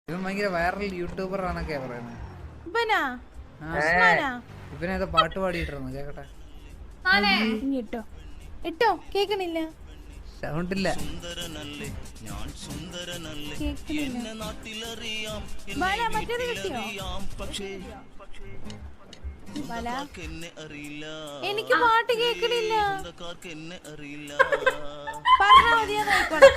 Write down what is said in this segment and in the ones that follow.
ഇവൻ ഭയങ്കര viral YouTuber ആണൊക്കെയാ പറയുന്നത്. ഇവനേതോ പാട്ട് പാടിയിട്ടിരുന്നു കേക്കട്ടെ. ഇട്ടോ കേക്കണില്ല, സൗണ്ടില്ല. മറ്റേത് കിട്ടിയോ? എനിക്ക് പാട്ട് കേക്കണില്ല. പറഞ്ഞാ മതിയോ നോക്കോട്ടെ.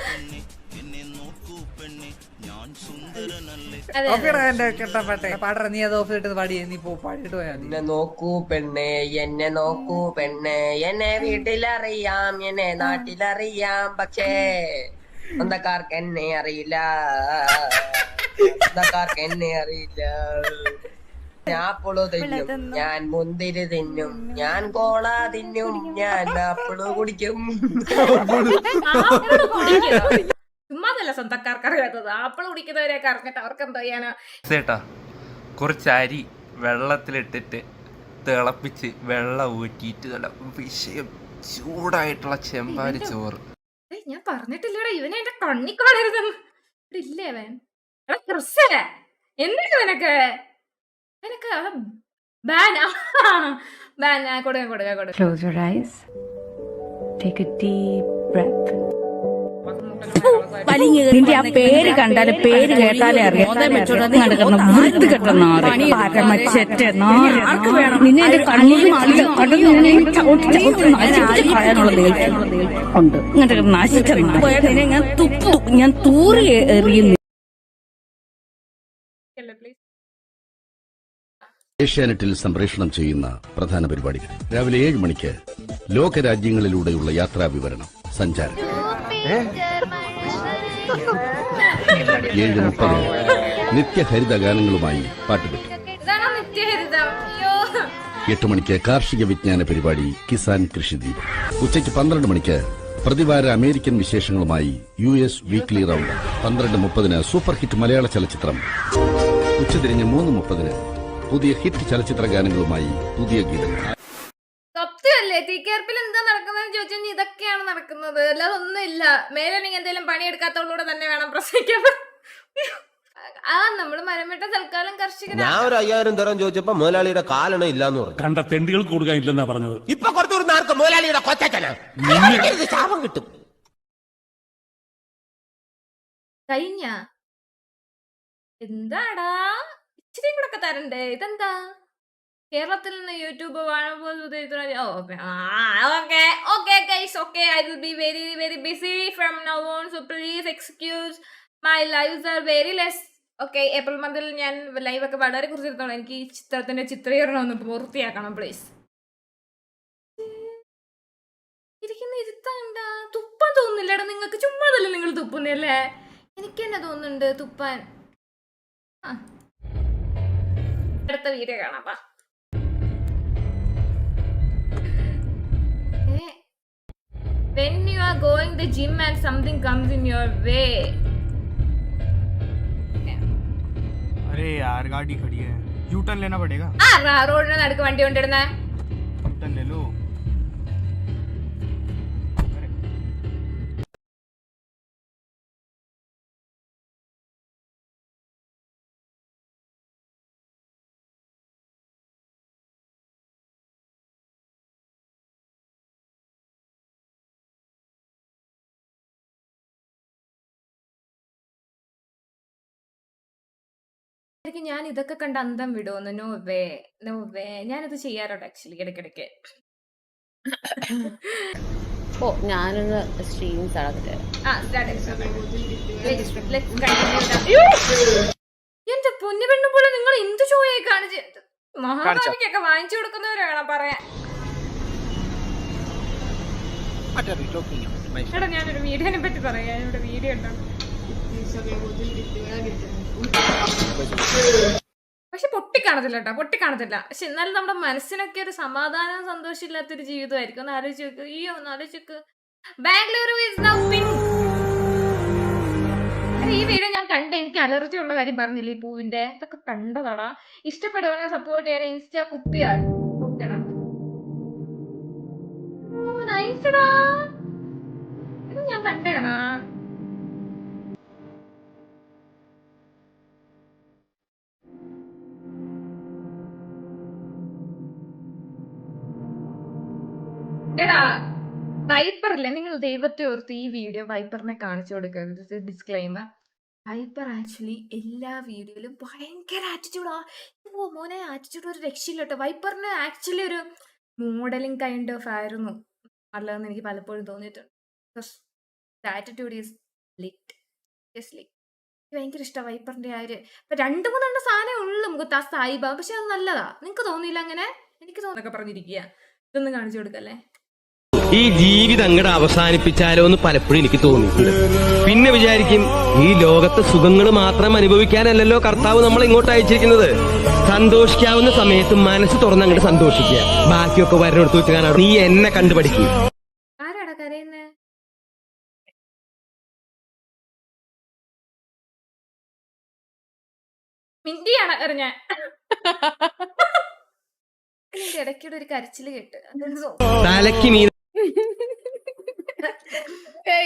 പാടറ നീ അത് ഓഫ് ചെയ്തിട്ട് പാടി. നീ പാടിയിട്ട് പോയാ എന്നെ നോക്കൂ പെണ്ണെ, എന്നെ നോക്കൂ പെണ്ണെ, എന്നെ വീട്ടിലറിയാം, എന്നെ നാട്ടിലറിയാം, പക്ഷേ സ്വന്തക്കാർക്ക് എന്നെ അറിയില്ല, സ്വന്തക്കാർക്ക് എന്നെ അറിയില്ല. ഞാൻ ആപ്പിള് തിന്നും, ഞാൻ മുന്തിരി തിന്നും, ഞാൻ കോള തിന്നും, ഞാൻ ആപ്പിള് കുടിക്കും. ചുമ്മാതല്ല സ്വന്തക്കാർക്ക് അറിയാത്തത്, ആപ്പിള് കുടിക്കുന്നവരെയൊക്കെ അറിഞ്ഞിട്ട് അവർക്ക് എന്താ ചെയ്യാനാ. ചേട്ടാ കുറച്ച് അരി വെള്ളത്തിലിട്ടിട്ട് തിളപ്പിച്ച് വെള്ളം ഊറ്റിയിട്ട് നല്ല വിഷയം ചൂടായിട്ടുള്ള ചെമ്പാരി ചോറ്. ഞാൻ പറഞ്ഞിട്ടില്ലടാ ഇവനെ എന്റെ കണ്ണി കാണരുതെന്ന്. ഇല്ലേ അവൻ എന്തൊക്കെ നിനക്ക് നിനക്ക് കൊടുക്ക. Close your eyes. Take a deep breath. നിന്റെ ആ പേര് കണ്ടാല് പേര് കേട്ടാലേ അറിയാം നടക്കുന്ന വൃത്തി കെട്ടുന്ന ആർക്ക് വേണം നിന്നെ എന്റെ കണ്ണിൽ കളയാനുള്ള ഉണ്ട്. ഇങ്ങോട്ട് നശിച്ച നിന്നെ ഞാൻ തൂറി എറിയുന്നു. ഏഷ്യാനെറ്റിൽ സംപ്രേഷണം ചെയ്യുന്ന പ്രധാന പരിപാടികൾ രാവിലെ 7 മണിക്ക് ലോകരാജ്യങ്ങളിലൂടെയുള്ള യാത്രാ വിവരണം സഞ്ചാരം, 7:30 നിത്യഹരിത ഗാനങ്ങളുമായി പാട്ടുപെട്ടി, 8 മണിക്ക് കാർഷിക വിജ്ഞാന പരിപാടി കിസാൻ കൃഷിദീപ്, ഉച്ചയ്ക്ക് 12 മണിക്ക് പ്രതിവാര അമേരിക്കൻ വിശേഷങ്ങളുമായി US weekly round, 12:30 super hit മലയാള ചലച്ചിത്രം, ഉച്ചതിരിഞ്ഞ് 3:30 പുതിയ ഹിറ്റ് ചലച്ചിത്ര ഗാനങ്ങളുമായി പുതിയ ഗീതങ്ങൾ. സത്യമല്ലേ തീക്കേർപ്പിൽ എന്താ നടക്കുന്നതെന്ന് ചോദിച്ചാൽ ഇതൊക്കെയാണ് നടക്കുന്നത്, അല്ലാതെ ഒന്നുമില്ല. മേലെ നിങ്ങൾ എന്തെങ്കിലും പണിയെടുക്കാത്തവളൂടെ തന്നെ വേണം പ്രസവിക്കാൻ. നമ്മള് മരമിട്ട തൽക്കാലം കർഷകർ. ഞാൻ ഒരു 5000 തരം ചോദിച്ചപ്പോ മുതലാളിയുടെ കാലണ ഇല്ലാന്ന് പറഞ്ഞു. കണ്ട തെണ്ടികൾക്ക് കൊടുക്കാനില്ലെന്നാ പറഞ്ഞത്. ഇപ്പൊ കുറച്ചു നാർക്ക് മുതലാളിയുടെ കൊച്ചന ശാപം കിട്ടും. കഴിഞ്ഞ എന്താടാ ഇച്ചിരി കൂടെ ഒക്കെ തരണ്ടേ? ഇതെന്താ കേരളത്തിൽ നിന്ന് YouTube I will be very very busy from now on, so please excuse my lives are very less. April മന്തിൽ ഞാൻ ലൈവ് ഒക്കെ വളരെ കുറിച്ചിടത്തോളം എനിക്ക് ഈ ചിത്രത്തിന്റെ ചിത്രീകരണം ഒന്ന് പൂർത്തിയാക്കണം പ്ലീസ്. ഇരിക്കുന്ന ഇരുത്തണ്ട തുപ്പാൻ തോന്നുന്നില്ലടാ നിങ്ങൾക്ക്. ചുമ്മാതല്ലേ നിങ്ങൾ തുപ്പുന്നല്ലേ? എനിക്ക് തന്നെ തോന്നുന്നുണ്ട് തുപ്പാൻ. അടുത്ത video കാണാപ്പാ. When you are going to the gym and something comes in your way. अरे यार गाड़ी खड़ी है, यू टर्न लेना पड़ेगा. റോഡിന് നടുക്ക് വണ്ടി കൊണ്ടിടുന്നേ. यू टर्न ले लो. ഞാൻ ഇതൊക്കെ കണ്ട് അന്തം വിടുമെന്ന്. നോ വേ ഞാനത് ചെയ്യാറുണ്ട് ആക്ച്വലി ഇടയ്ക്കിടയ്ക്ക്. ഞാനൊന്ന് സ്ട്രീം എന്റെ പൊന്നു പെണ്ണു പോലെ നിങ്ങൾ എന്ത് ഷോയായി കാണിച്ച് മഹാഭാവിക്കൊക്കെ വാങ്ങിച്ചു കൊടുക്കുന്നവരാണ് പറയാൻ. എടാ ഞാനൊരു വീഡിയോനെ പറ്റി പറയാം. ഞാനിവിടെ വീഡിയോ ഉണ്ടാവും. പക്ഷെ പൊട്ടിക്കാണത്തില്ല കേട്ടോ, പൊട്ടിക്കാണത്തില്ല. പക്ഷെ എന്നാലും നമ്മുടെ മനസ്സിനൊക്കെ ഒരു സമാധാനം സന്തോഷം ഇല്ലാത്തൊരു ജീവിതമായിരിക്കും. ഒന്ന് ആലോചിച്ച് നോക്ക്. ഒന്ന് ആലോചിച്ച് ബാംഗ്ലൂർ ഈസ് നൗ പിങ്ക്. ഈ വീഡിയോ ഞാൻ കണ്ട് എനിക്ക് അലർജി ഉള്ള കാര്യം പറഞ്ഞില്ല. ഈ പൂവിന്റെ ഇതൊക്കെ കണ്ടതാടാ. ഇഷ്ടപ്പെടുവാനെ സപ്പോർട്ട് ചെയ്യാൻ ഇൻസ്റ്റാ കുപ്പിയാണ്. ഞാൻ കണ്ടേണ എടാ വൈപ്പറില്ലേ, നിങ്ങൾ ദൈവത്തെ ഓർത്ത് ഈ വീഡിയോ വൈപ്പറിനെ കാണിച്ചു കൊടുക്കരുത്. ഡിസ്ക്ലൈമർ. വൈപ്പർ ആക്ച്വലി എല്ലാ വീഡിയോയിലും ഭയങ്കര ആറ്റിറ്റ്യൂഡാ. ഓ മോനെ, ആറ്റിറ്റ്യൂഡ് ഒരു രക്ഷയില്ല കേട്ടോ. വൈപ്പറിന് ആക്ച്വലി ഒരു മോഡലിംഗ് കൈൻഡ് ഓഫ് ആയിരുന്നു നല്ലതെന്ന് എനിക്ക് പലപ്പോഴും തോന്നിയിട്ടുണ്ട്. Attitude is lit. എനിക്ക് ഭയങ്കര ഇഷ്ടമാണ് വൈപ്പറിന്റെ ആ ഒരു 2-3 സാധനം ഉള്ളു മുഖത്ത് ആ സായിബ, പക്ഷെ അത് നല്ലതാ. നിങ്ങക്ക് തോന്നിയില്ല അങ്ങനെ? എനിക്ക് തോന്നൊക്കെ പറഞ്ഞിരിക്കുക. ഇതൊന്നും കാണിച്ചു കൊടുക്കല്ലേ. ഈ ജീവിതം അങ്ങോട്ട് അവസാനിപ്പിച്ചാലോ എന്ന് പലപ്പോഴും എനിക്ക് തോന്നിയിട്ടുണ്ട്. പിന്നെ വിചാരിക്കും, ഈ ലോകത്തെ സുഖങ്ങൾ മാത്രം അനുഭവിക്കാനല്ലല്ലോ കർത്താവ് നമ്മൾ ഇങ്ങോട്ട് അയച്ചിരിക്കുന്നത്. സന്തോഷിക്കാവുന്ന സമയത്ത് മനസ്സ് തുറന്ന് അങ്ങോട്ട് സന്തോഷിക്കുക. ബാക്കിയൊക്കെ വരനെടുത്ത് വെച്ച് കാണാം. നീ എന്നെ കണ്ടുപഠിക്കും. ആരാടാ കരയുന്നേ? മിന്തിയാണ് അറിഞ്ഞ ഇടയ്ക്കൂടെ ഒരു കരച്ചില് കേട്ട്. തലയ്ക്ക് മീൻ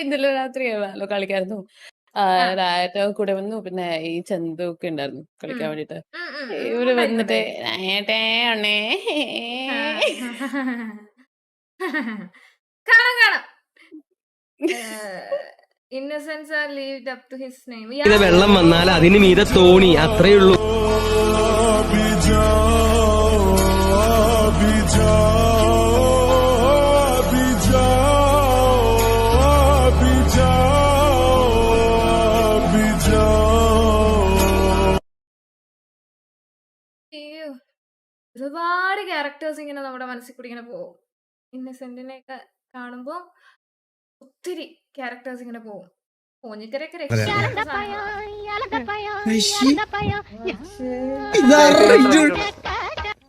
ഇന്നലെ രാത്രി കളിക്കായിരുന്നു. രായറ്റവും കൂടെ വന്നു, പിന്നെ ഈ ചന്തു ഒക്കെ ഉണ്ടായിരുന്നു കളിക്കാൻ വേണ്ടിട്ട്. ഇവര് വന്നിട്ട് കാണാം innocence are lived up to his name. വെള്ളം വന്നാൽ അതിന് മീതെ തോണി, അത്രേ ഉള്ളൂ. ഒരുപാട് ക്യാരക്ടേഴ്സ് ഇങ്ങനെ നമ്മുടെ മനസ്സിൽ കൂടി ഇങ്ങനെ പോകും. ഇന്നസെന്റിനെ ഒക്കെ കാണുമ്പോ ഒത്തിരി ക്യാരക്ടേഴ്സ് ഇങ്ങനെ പോകും. പോഞ്ഞിക്കരൊക്കെ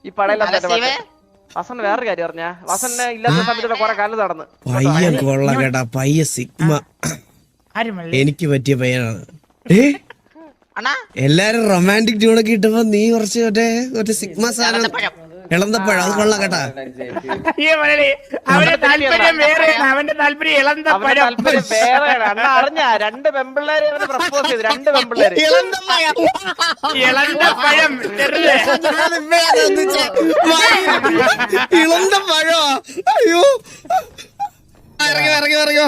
ഈ പടയിലെ വസൻ വേറൊരു കാര്യം പറഞ്ഞ വസന്നെ ഇല്ലാത്ത സമയത്ത് കുറെ കാലം നടന്ന് പയ്യ കൊള്ള കേട്ടാ. പയ്യ സിഗ്മ എനിക്ക് പറ്റിയ പയ്യനാണ്. എല്ലാരും റൊമാൻറ്റിക് ട്യൂണൊക്കെ ഇട്ടപ്പോ നീ കുറച്ച് മറ്റേ സിഗ്മ സാധനം ഇളന്തപ്പഴം, അത് കൊള്ളാം കേട്ടാ. അവന്റെ താല്പര്യം വേറെയാണ്, അവന്റെ താല്പര്യം ഇളന്തപ്പഴം. അറിഞ്ഞ 2 പെമ്പിള്ളേരെ പ്രപ്പോസ് ചെയ്ത്, 2 പെമ്പിള്ളേര് ഇളന്തപ്പഴം ഇളന്തപ്പഴോ? അയ്യോ, ഇറങ്ങോ.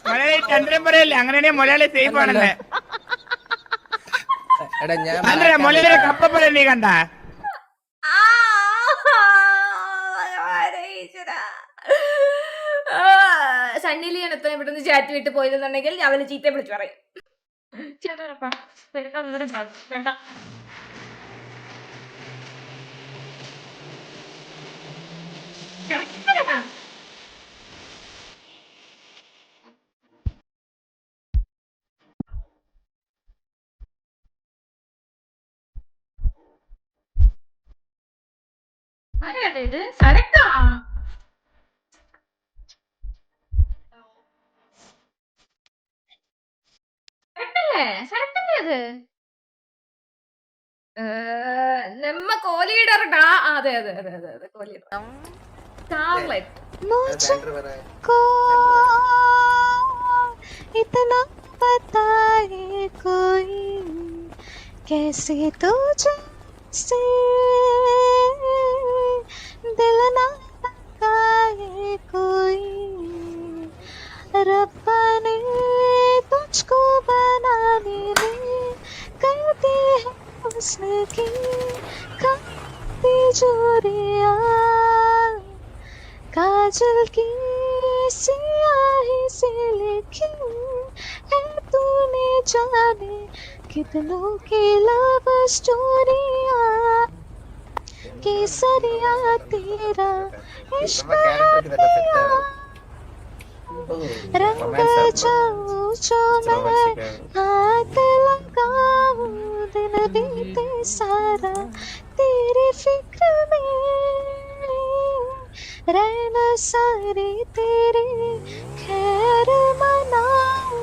മലയാളി ചന്ദ്രൻ പറയല്ലേ, അങ്ങനെയാണെങ്കിൽ മലയാളി സേഫ് ആണല്ലേ. മലയാളി കപ്പപ്പഴം നീ കണ്ട? സണ്ണിലിയാണ് എത്ര ഇവിടുന്ന് ചാറ്റ് വിട്ട് പോയതെന്നുണ്ടെങ്കിൽ അവന് ചീത്ത വിളിച്ചു പറയും. ഇത് സരക്കാ സരക്കല്ലേ അത്? നമ്മ കോഹ്ലിയുടെ അതെ കോഹ്ലിയുടെ സ്റ്റാർലൈറ്റ്. इतना पता है कोई कैसे तुझसे दिल ना लगाए कोई, रब्बा ने तुझको बनाने में करती है हुस्न की खाती चोरियां, काजल की सियाही से लिखी है तूने जाने कितनों की लव स्टोरियां, केसरिया तेरा इश्क दिया, रंग जाऊं जो मैं हाथ लगाऊं, दिन बीते सारा तेरी फिक्र में, रहना सारी तेरी खैर मनाऊं.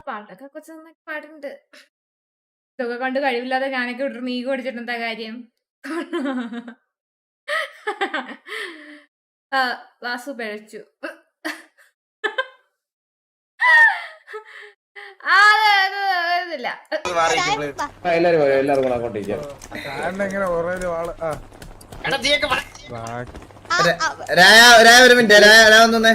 പാട്ടൊക്കെ കൊച്ചു പാട്ടുണ്ട്. ഇതൊക്കെ കണ്ട് കഴിവില്ലാതെ ഞാനൊക്കെ വിട്ടു നീ ഓടിച്ചിട്ട് എന്താ കാര്യം? വാസു പിഴച്ചു. രായ ഒരു മിനിറ്റ് രായ ഒന്നേ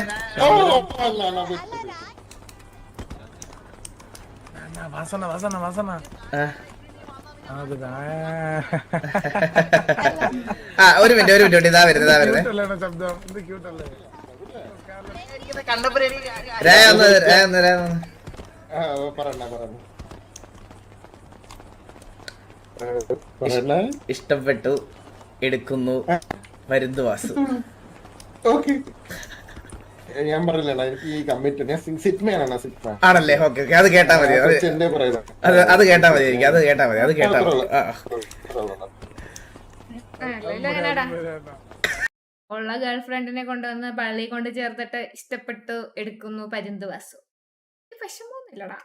ഒരു മിനിറ്റ് ഇതാ വരുന്നത് രായ ഒന്ന് ഇഷ്ടപ്പെട്ടു എടുക്കുന്നു മരുന്ന് വാസു. ഞാൻ പറഞ്ഞില്ല എനിക്ക് ഈ കമ്മിറ്റ് ആണല്ലേ? ഓക്കെ അത് കേട്ടാ മതി, അത് കേട്ടാ മതി എനിക്ക്, അത് കേട്ടാ മതി, അത് കേട്ടാ മതി. ഉള്ള ഗേൾ ഫ്രണ്ടിനെ കൊണ്ടുവന്ന് പള്ളി കൊണ്ട് ചേർത്തിട്ട് ഇഷ്ടപ്പെട്ടു എടുക്കുന്നു പരുന്ത് വാസു. വിഷമമൊന്നുമില്ലടാ,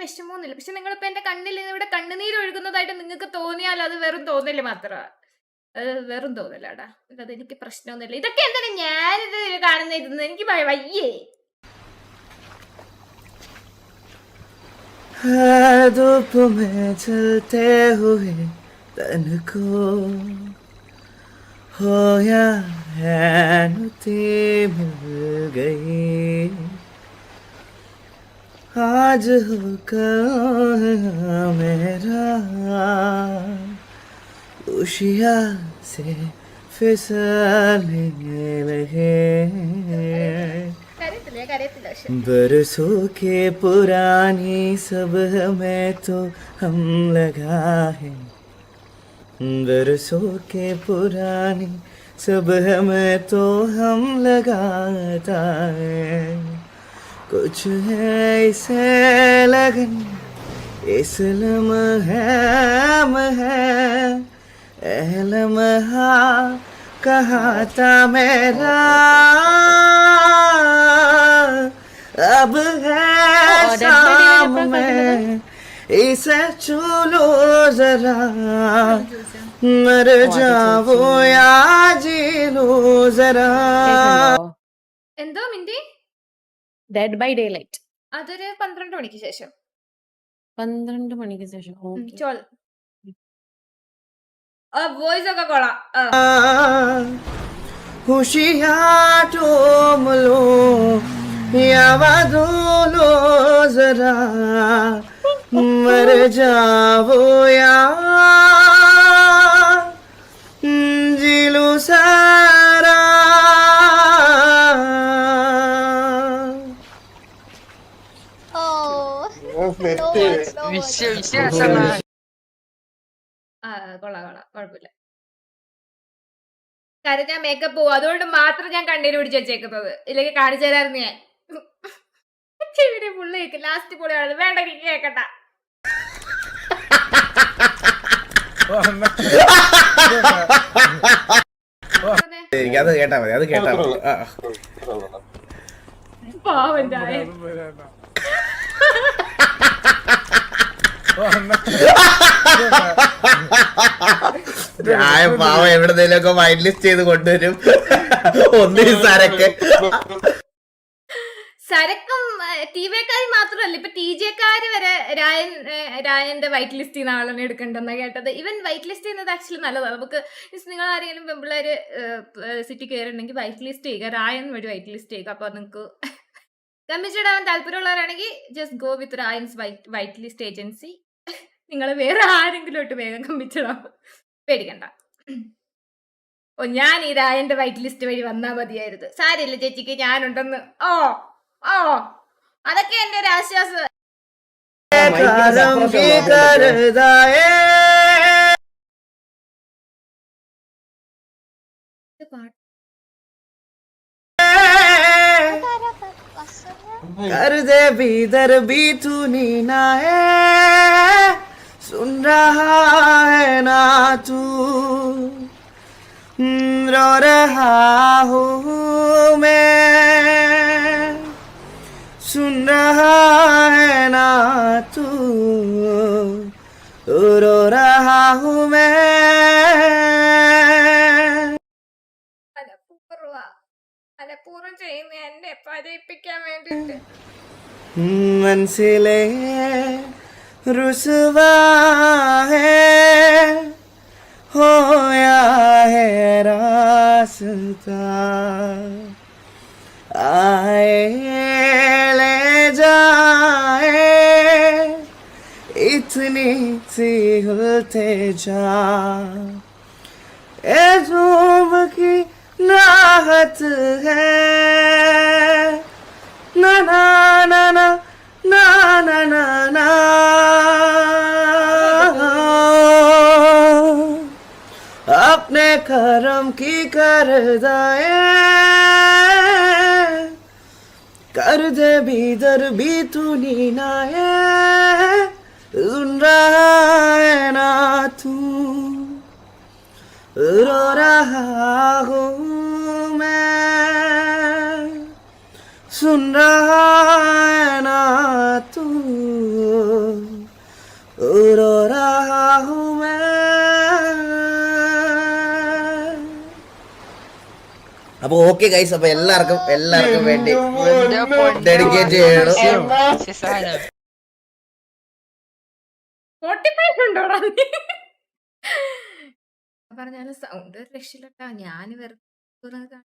വിഷമമൊന്നുമില്ല. പക്ഷെ നിങ്ങളിപ്പോ എന്റെ കണ്ണിൽ ഇവിടെ കണ്ണുനീര് ഒഴുകുന്നതായിട്ട് നിങ്ങൾക്ക് തോന്നിയാൽ അത് വെറും തോന്നല് മാത്രമാ, അത് വെറും തോന്നലാടാ. അതെനിക്ക് പ്രശ്നമൊന്നുമില്ല. ഇതൊക്കെ എന്താണ് ഞാനിത് കാണുന്ന ഇരുന്ന് എനിക്ക് വയ്യേ. धूप में चलते हुए तन को होया हैनुती मिल गई, आज हो कल मेरा खुशियाँ से फिसलने लगे, बरसों के पुरानी सब हमें तो हम लगा है, बरसों के पुरानी सब हमें तो हम लगाता है, कुछ है इसे लगन इस लम्हे है लम्हा कहाँ था मेरा, अब है शाम में इसे छू लो जरा, मर जाओ या जी लो जरा. എന്തോ മിന്റി? Dead by Daylight. അതൊരു 12 മണിക്ക് ശേഷം. 12 മണിക്ക് ശേഷം. ചോൾ വോയിസ് ഒക്കെ കൊള്ളാം. खुशियाँ टूम लो या वादो लो जरा, मर जाओ या जी लो सारा. കൊള്ളാം കുഴപ്പമില്ല. കാര്യം ഞാൻ മേക്കപ്പ് പോവും, അതുകൊണ്ട് മാത്രം ഞാൻ കണ്ണീര് പിടിച്ച് വെച്ചേക്കുന്നത്. ഇല്ലെങ്കിൽ കാണിച്ചു തരായിരുന്നു ഞാൻ. ചെവിയുടെ പുള്ളി ലാസ്റ്റ് പൊളിയാണ്, വേണ്ട എനിക്ക് കേക്കട്ട. അത് കേട്ടാ മതി, അത് കേട്ടാ മതി. പാവം ചായ. പാവം എവിടെന്നേലൊക്കെ വൈറ്റ് ലിസ്റ്റ് ചെയ്ത് കൊണ്ടുവരും. ഒന്നിനും സരക്ക് സരക്കും ടിവിക്കാര് മാത്രമല്ല, ഇപ്പൊ ടിജെക്കാര് വരെ രായന്റെ വൈറ്റ് ലിസ്റ്റ് ചെയ്യുന്ന ആളാണ് എടുക്കണ്ടെന്നാ കേട്ടത്. ഇവൻ വൈറ്റ് ലിസ്റ്റ് ചെയ്യുന്നത് ആക്ച്വലി നല്ലതാണ്. നമുക്ക് നിങ്ങൾ ആരെങ്കിലും പെമ്പിള്ളേര് സിറ്റി കയറുണ്ടെങ്കിൽ വൈറ്റ് ലിസ്റ്റ് ചെയ്യുക, രായൻ വഴി വൈറ്റ് ലിസ്റ്റ് ചെയ്യുക. അപ്പൊ നിങ്ങൾക്ക് കമ്മിച്ചിടാൻ താല്പര്യമുള്ളവരാണെങ്കിൽ just go with Rayan's white list agency. നിങ്ങൾ വേറെ ആരെങ്കിലും വേഗം കമ്മിച്ചിടാം, പേടിക്കണ്ട. ഓ ഞാൻ ഈ രായന്റെ വൈറ്റ് ലിസ്റ്റ് വഴി വന്നാ മതിയായിരുന്നു. സാരില്ല ചേച്ചിക്ക് ഞാനുണ്ടെന്ന്. ഓ ഓ അതൊക്കെ എന്റെ ഒരു ആശ്വാസം. कर दे भीतर भी तू नीना है, सुन रहा है ना तू, रो रहा हूँ मैं, सुन रहा है ना तू, रो रहा हूँ मैं. മനഃപൂർവ്വം ചെയ്യുന്ന എന്നെ പതയിപ്പിക്കാൻ വേണ്ടിട്ട്. മനസ്സിലെ रुसवा है होया है रास्ता इतनी सी हिलते जा ए जोम की राहत है ना ना ना ना ना ना ना ना अपने करम की करदाए कर दे भीतर भी तू नीनाए सुन रहा है ना तू रो रहा हूँ मैं सुन रहा है ना तू रो रहा हूँ मैं അപ്പൊ ഓക്കെ ഗൈസ് അപ്പൊ എല്ലാവർക്കും വേണ്ടി ഡെഡിക്കേറ്റ് ചെയ്യണം പറഞ്ഞാലും സൗണ്ട് ഒരു രക്ഷയില്ലട്ടാ. ഞാൻ വെറുതെ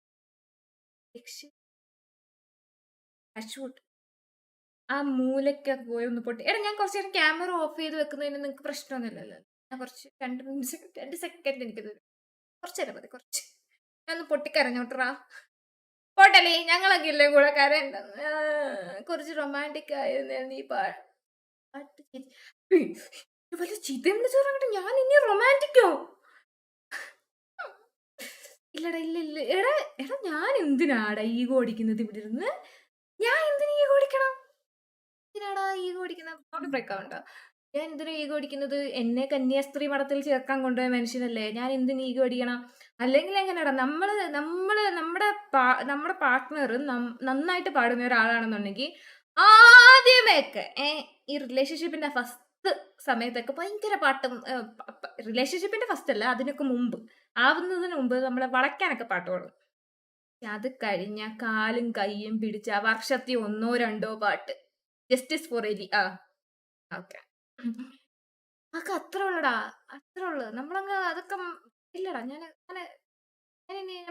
ആ മൂലക്കൊക്കെ പോയി ഒന്ന് പൊട്ടി. എടാ ഞാൻ കുറച്ച് നേരം ക്യാമറ ഓഫ് ചെയ്ത് വെക്കുന്നതിന് നിങ്ങൾക്ക് പ്രശ്നമൊന്നുമില്ലല്ലോ. ഞാൻ കുറച്ച് 2 സെക്കൻഡ് എനിക്ക് തരും. കുറച്ച് നേരം മതി. കുറച്ച് ഞാൻ ഒന്ന് പൊട്ടിക്കരഞ്ഞോട്ടറാ. പോട്ടല്ലേ ഞങ്ങളൊക്കെ ഇല്ലേ കൂടെ കരണ്ട. കുറച്ച് റൊമാൻറ്റിക് ആയിരുന്നു നീ പാട്ട്. വല്ല ചീത്തയും വിളിച്ചു പറഞ്ഞിട്ട് ഞാൻ ഇനി റൊമാൻറ്റിക്കോ? ഇല്ലടാ ഇല്ല. എടാ ഞാൻ എന്തിനാടാ ഈഗോ ഓടിക്കുന്നത് ഇവിടെ ഇരുന്ന്? ഞാൻ എന്തിനാ ഈഗോ ഓടിക്കണം? എന്തിനാടാ ഈഗോ ഓടിക്കുന്നത്? ബ്രേക്കാവുണ്ടോ? ഞാൻ എന്തിനാ ഈഗോ ഓടിക്കുന്നത്? എന്നെ കന്യാസ്ത്രീ മഠത്തിൽ ചേർക്കാൻ കൊണ്ടുപോയ മനുഷ്യനല്ലേ ഞാൻ. എന്തിനു ഈഗോ അടിക്കണം? അല്ലെങ്കിൽ എങ്ങനെയാടാ നമ്മുടെ പാർട്ട്ണർ നന്നായിട്ട് പാടുന്ന ഒരാളാണെന്നുണ്ടെങ്കിൽ ആദ്യമേക്കെ ഈ റിലേഷൻഷിപ്പിന്റെ ഫസ്റ്റ് സമയത്തൊക്കെ ഭയങ്കര പാട്ടും, റിലേഷൻഷിപ്പിന്റെ ഫസ്റ്റ് അല്ല അതിനൊക്കെ മുമ്പ് ആവുന്നതിന് മുമ്പ് നമ്മളെ വളയ്ക്കാനൊക്കെ പാട്ട് പാടും. അത് കഴിഞ്ഞ കാലും കയ്യും പിടിച്ച വർഷത്തിൽ 1 or 2 പാട്ട് ജസ്റ്റിസ് ഫോർ എലി. ഓക്കെ അതൊക്കെ അത്ര ഉള്ളടാ, അത്ര ഉള്ളു. നമ്മളങ്ങ് അതൊക്കെ ഇല്ലടാ. ഞാൻ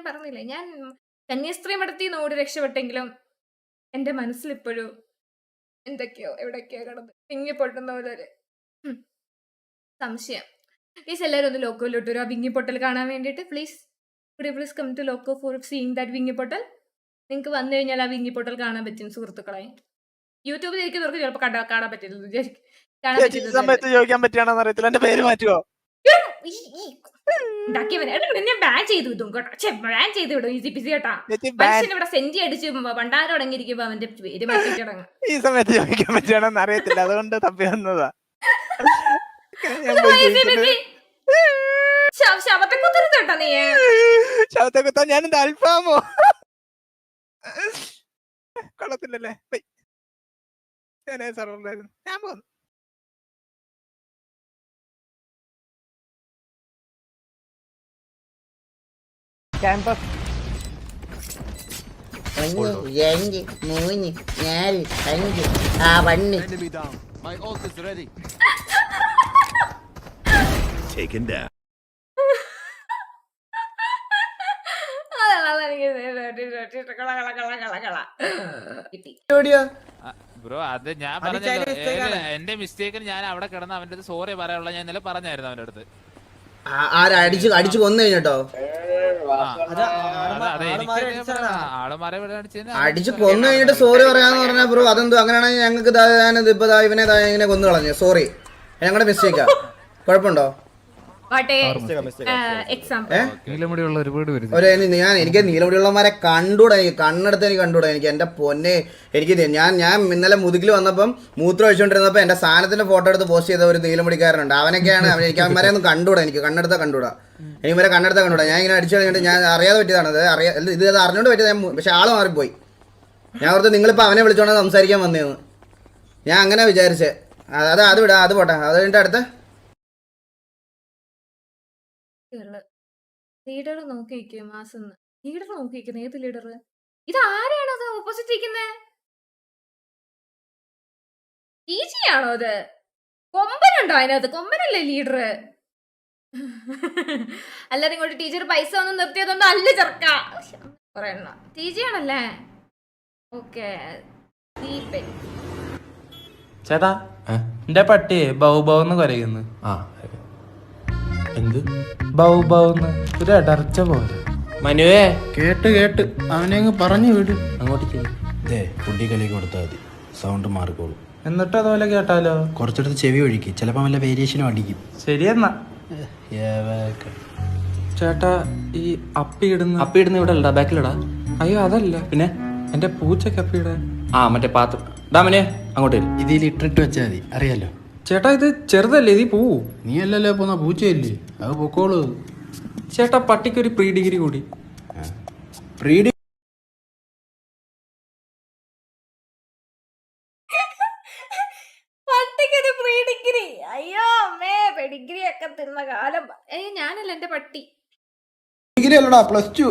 പറഞ്ഞില്ലേ, ഞാൻ കന്യാസ്ത്രീ മഠത്തിൽ നിന്ന് ഓടി രക്ഷപ്പെട്ടെങ്കിലും എന്റെ മനസ്സിൽ ഇപ്പോഴും എന്തൊക്കെയോ എവിടൊക്കെയോ കിടന്ന് വിങ്ങിപ്പൊട്ടുന്ന പോലെ ഒരു സംശയം. പ്ലീസ് എല്ലാവരും ഒന്ന് ലോക്കോയിലോട്ട് വരും ആ വിങ്ങിപ്പൊട്ടൽ കാണാൻ വേണ്ടിയിട്ട്. Please come to Loco for seeing that വിങ്ങിപ്പൊട്ടൽ. നിങ്ങൾക്ക് വന്നു കഴിഞ്ഞാൽ ആ വിങ്ങിപ്പൊട്ടൽ കാണാൻ പറ്റും സുഹൃത്തുക്കളെ. യൂട്യൂബിൽ ഇരിക്കുന്നവർക്ക് ചിലപ്പോൾ കാണാൻ പറ്റില്ല. ചോദിക്കാൻ പറ്റിയാണെന്ന് അറിയത്തില്ല. എന്റെ പേര് മാറ്റുവോ? ബാൻ ചെയ്ത് വിടും കേട്ടോ. ബാൻ ചെയ്ത് വിടും ഈസി പിസി കേട്ടാ. മനുഷ്യൻ ഇവിടെ സെന്റി അടിച്ച് പണ്ടാരം അടങ്ങിയിരിക്കുമ്പോ അവന്റെ പേര് മാറ്റിച്ചടങ്ങും. ഈ സമയത്ത് ചോദിക്കാൻ പറ്റിയാണെന്ന് അറിയത്തില്ല, അതുകൊണ്ട് തപ്പി വന്നതാ. ശവത്തെ കുത്തരുത് കേട്ടോ നീ. ശവത്തെ കുത്താൻ ഞാനെന്താ അൽഫാമോ? കൊള്ളത്തില്ലല്ലേ? ഞാൻ പോന്നു. Campus 1 2 3 4 5 1 My ult is ready. Taken down. Bro അത് ഞാൻ പറഞ്ഞല്ലോ, എന്റെ മിസ്റ്റേക്കിന് ഞാൻ അവിടെ കിടന്ന് അവന്റെ അടുത്ത് സോറി പറയാനുള്ള ഞാൻ ഇന്നലെ പറഞ്ഞായിരുന്നു അവന്റെ അടുത്ത്. അടിച്ചു കൊന്നു കഴിഞ്ഞോ? അടിച്ചു കൊന്നു കഴിഞ്ഞിട്ട് സോറി പറയാന്ന് പറഞ്ഞാ ബ്രോ അതെന്തോ? അങ്ങനെയാണെങ്കിൽ ഞങ്ങൾക്ക് ഞാനിത് ഇപ്പൊ ഇവനെ ഇങ്ങനെ കൊന്നു കളഞ്ഞു. സോറി, ഞങ്ങളുടെ മിസ്റ്റേക്കാ. കുഴപ്പമുണ്ടോ? എനിക്ക് നീലമുടിയുള്ളവന്മാരെ കണ്ടൂടാ. എനിക്ക് കണ്ണെടുത്ത് എനിക്ക് കണ്ടൂടാ. എനിക്ക് എന്റെ പൊന്നെ, എനിക്ക് ഞാൻ ഇന്നലെ മുതുകിൽ വന്നപ്പം മൂത്രം ഒഴിച്ചോണ്ടിരുന്നപ്പോ എന്റെ സാധനത്തിന്റെ ഫോട്ടോ എടുത്ത് പോസ്റ്റ് ചെയ്ത ഒരു നീലമുടിക്കാരനുണ്ട്. അവനൊക്കെയാണ്. എനിക്ക് അവന്മാരെ ഒന്നും കണ്ടൂടാ. എനിക്ക് കണ്ണെടുത്താ കണ്ടൂടാ. എനിക്ക് വരെ കണ്ണെടുത്താ കണ്ടൂടാ. ഞാൻ ഇങ്ങനെ അടിച്ചു കഴിഞ്ഞിട്ട് ഞാൻ അറിയാതെ പറ്റിയതാണ്. ഇത് അറിഞ്ഞോണ്ട് പറ്റിയത്. പക്ഷെ ആള് മാറിപ്പോയി. ഞാൻ ഓർത്ത് നിങ്ങളിപ്പോ അവനെ വിളിച്ചോണ്ട് സംസാരിക്കാൻ വന്നേന്ന് ഞാൻ അങ്ങനെ വിചാരിച്ചേ. അത് വിടാം, അത് പോട്ടെ. അത് കഴിഞ്ഞിട്ട് അടുത്ത ലീഡർ നോക്കിയിരിക്കും. ലീഡർ നോക്കിയിരിക്കുന്നത് ഏത് ലീഡർ? ഇത് ആരാണോ അത് ഓപ്പോസിറ്റ് ഇരിക്കുന്നത്? ടീച്ചിയാണോ അത്? കൊമ്പനുണ്ടോ അതിനകത്ത്? കൊമ്പനല്ലേ ലീഡർ? അല്ലാതെ ഇങ്ങോട്ട് ടീച്ചർ പൈസ ഒന്നും നിർത്തിയതൊന്നും അല്ല ചെറുക്ക. പറയണ ടീച്ചിയാണല്ലേ? ഓക്കെ. ചേട്ടാ എന്റെ പട്ടി ബൗ ബൗന്ന് കുരയുന്നു. എന്ത് ബൗന്ന് ഒരു അടർച്ച പോലെ. മനുവേ കേട്ട് അവനെ അങ്ങ് പറഞ്ഞു വിട്. അങ്ങോട്ട് ചെയ്യും. കുട്ടിക്കലേക്ക് കൊടുത്താൽ മതി, സൗണ്ട് മാറിക്കോളും. എന്നിട്ട് അതുപോലെ കേട്ടാലോ? കുറച്ചെടുത്ത് ചെവി ഒഴുക്കി, ചിലപ്പോ വല്ല വേരിയേഷനും അടിക്കും. ശരിയെന്നാ. ചേട്ടാ ഈ അപ്പിയിടുന്ന ഇവിടെ അല്ലടാ, ബാക്കിലടാ. അയ്യോ അതല്ല, പിന്നെ എന്റെ പൂച്ചക്ക് അപ്പിയിടാൻ. മറ്റേ പാത്രം ഡാമിനെ അങ്ങോട്ട് വരും. ഇതിൽ ഇട്ടിട്ട് വെച്ചാൽ മതി, അറിയാലോ. ചേട്ടാ ഇത് ചെറുതല്ലേ, ഇത് പോവൂ. നീ അല്ലല്ലോ പോന്ന പൂച്ചയല്ലേ, അത് പൊക്കോളൂ. ചേട്ടാ പട്ടിക്കൊരു പ്രീ ഡിഗ്രി കൂടി. പട്ടിക്കൊരു പ്രീ ഡിഗ്രി. അയ്യോ അമ്മേ, പെഡിഗ്രി ഒക്കെ തിന്ന കാലം. ഞാനല്ല എന്റെ പട്ടി. ഡിഗ്രി അല്ലടാ, +2.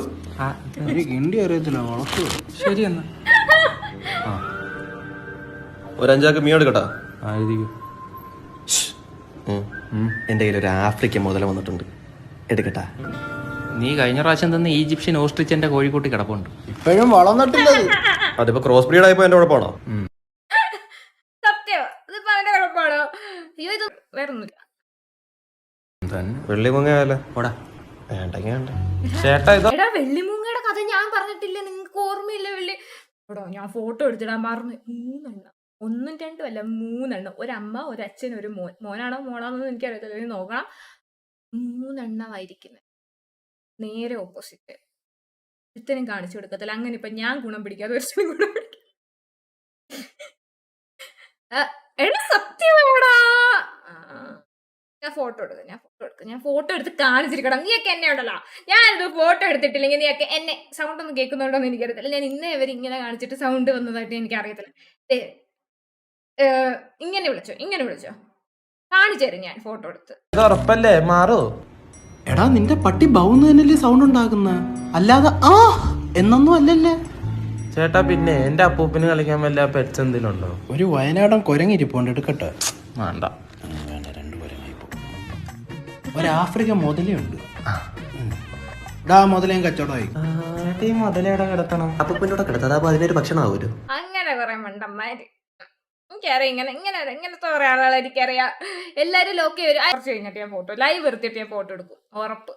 കിണ്ടി അറിയത്തില്ല, വളർത്തു. ശരി എന്നാ ഒരു 5 ചാക്ക് മീൻ എടുക്കട്ടാ. എന്റെ കയ്യിൽ ഒരു ആഫ്രിക്കൻ മുതല വന്നിട്ടുണ്ട്, എടുക്കട്ടാ. നീ കഴിഞ്ഞ പ്രാവശ്യം തന്നെ ഈജിപ്ഷ്യൻ ഓസ്ട്രിച്ചിന്റെ കോഴിക്കോട്ടി കിടപ്പുണ്ട്. ഇപ്പോഴും വളർന്നിട്ടില്ല. അതിപ്പോ ക്രോസ് ബ്രീഡ് ആയപ്പോ എന്റെ കുഴപ്പമാണോ? സത്യം, ഇതിപ്പോ അവന്റെ കുഴപ്പമാണോ? അയ്യോ ഇത് വേറൊന്നുമില്ല. വെള്ളി മുങ്ങയല്ലേ വേണ്ട. ചേട്ടാ എടാ വെള്ളിമൂങ്ങയുടെ കഥ ഞാൻ പറഞ്ഞിട്ടില്ല, നിങ്ങൾക്ക് ഓർമ്മയില്ല? എടോ ഞാൻ ഫോട്ടോ എടുത്തിടാൻ മറന്നു. 3 എണ്ണം, 1 2 അല്ല 3 എണ്ണം. ഒരമ്മ, ഒരച്ഛൻ, ഒരു മോൻ. മോനാണോ മോളാണെന്ന് എനിക്കറിയത്തില്ല, നോക്കണം. 3 എണ്ണമായിരിക്കുന്നത്, നേരെ ഓപ്പോസിറ്റ്. ഒരുത്തനും കാണിച്ചു കൊടുക്കത്തില്ല. അങ്ങനെ ഇപ്പൊ ഞാൻ ഗുണം പിടിക്കാതെ ഒരുത്തനും ഗുണം പിടിക്കും. എടാ സത്യമാടാ, ഞാൻ ഫോട്ടോ എടുത്ത് കാണിച്ചിരിക്കണം. നീയൊക്കെ എന്നെ ഉണ്ടല്ലോ, ഞാനിത് ഫോട്ടോ എടുത്തിട്ടില്ലെങ്കിൽ നീയൊക്കെ എന്നെ സൗണ്ട് ഒന്നും കേൾക്കുന്നുണ്ടോ എന്ന് എനിക്കറിയത്തില്ല. ഞാൻ ഇന്നേ വരെ ഇങ്ങനെ കാണിച്ചിട്ട് സൗണ്ട് വന്നതായിട്ട് എനിക്കറിയത്തില്ല. ഇങ്ങനെ വിളിച്ചോ കാണിച്ചു തരും ഞാൻ ഫോട്ടോ എടുത്ത്. ഉറപ്പല്ലേ മാറോ? എടാ നിന്റെ പട്ടി ബൗന്ന് തന്നെയല്ലേ സൗണ്ട് ഉണ്ടാക്കുന്ന, അല്ലാതെ എന്നൊന്നും അല്ലല്ലേ. ചേട്ടാ പിന്നെ എന്റെ അപ്പൂപ്പിന് കളിക്കാൻ വല്ല പെറ്റ്സ് എന്തെങ്കിലും ഉണ്ടോ? ഒരു വയനാടൻ കുരങ്ങിരിപ്പോണ്ട്, എടുക്കട്ടെ? വേണ്ട. 2 കുരങ്ങായിപ്പോ. ഒരു ആഫ്രിക്കൻ മുതലുണ്ട്. മുതലേ കച്ചവടമായി. ചേട്ടാ ഈ മുതലേടെ കിടത്തണം. അപ്പൂപ്പിന്റെ കൂടെ കിടത്താം, അപ്പൊ അതിനൊരു ഭക്ഷണമാവൂല്ലോ. അങ്ങനെ കുറെ മണ്ടന്മാര് എനിക്കറിയാം. ഇങ്ങനത്തെ കുറെ ആളുകൾ എനിക്കറിയാം. എല്ലാരും ലോക്ക് കുറച്ച് കഴിഞ്ഞിട്ട് ഞാൻ ഫോട്ടോ ലൈവ് എടുത്തിട്ട് ഞാൻ ഫോട്ടോ എടുക്കും, ഉറപ്പ്.